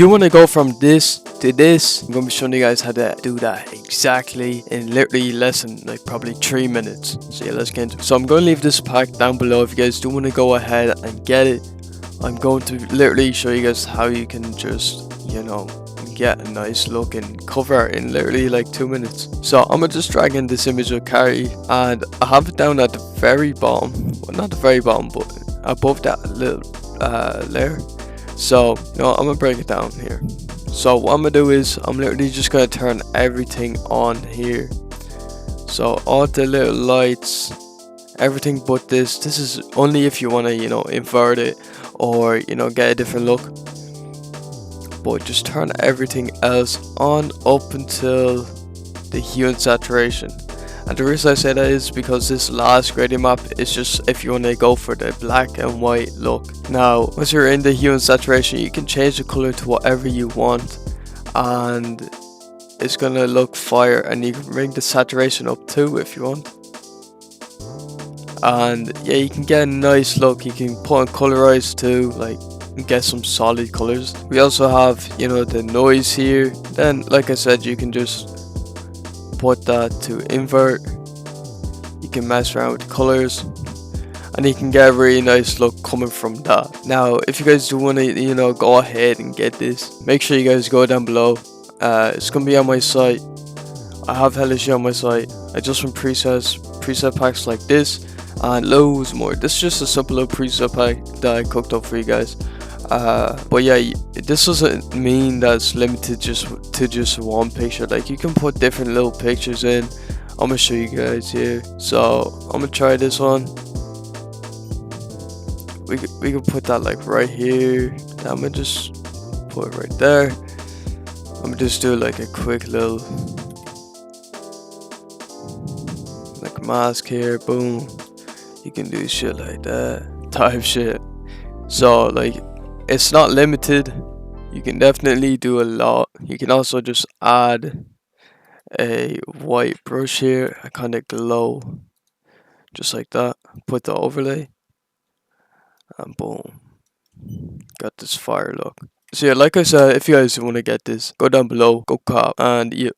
you want to go from this to this, I'm going to be showing you guys how to do that exactly in literally less than like probably 3 minutes. So yeah, let's get into it. So I'm going to leave this pack down below if you guys do want to go ahead and get it. I'm going to literally show you guys how you can just, you know, get a nice looking cover in literally like 2 minutes. So I'm gonna just drag in this image of Carti, and I have it down at the very bottom, well not the very bottom but above that little layer. So you know, I'm gonna break it down here. So what I'm gonna do is I'm literally just gonna turn everything on here. So all the little lights, everything but this is only if you want to, you know, invert it or, you know, get a different look. But just turn everything else on up until the hue and saturation. And the reason I say that is because this last gradient map is just if you want to go for the black and white look. Now once you're in the hue and saturation, you can change the color to whatever you want and it's gonna look fire, and you can bring the saturation up too if you want. And yeah, you can get a nice look. You can put on colorize too, like get some solid colors. We also have, you know, the noise here. Then like I said, you can just put that to invert. You can mess around with the colors and you can get a really nice look coming from that. Now if you guys do want to, you know, go ahead and get this, make sure you guys go down below. It's gonna be on my site. I have hella shit on my site. I just run preset packs like this and loads more. This is just a simple little preset pack that I cooked up for you guys. But yeah, this doesn't mean that it's limited to just one picture. Like you can put different little pictures in. I'm gonna show you guys here. So I'm gonna try this one. We can put that like right here. I'm gonna just put it right there. I'm gonna just do like a quick little like mask here. Boom. You can do shit like that type shit. So like, it's not limited. You can definitely do a lot. You can also just add a white brush here, a kind of glow, just like that. Put the overlay, and boom, got this fire look. So yeah, like I said, if you guys want to get this, go down below, go cop, and yeah.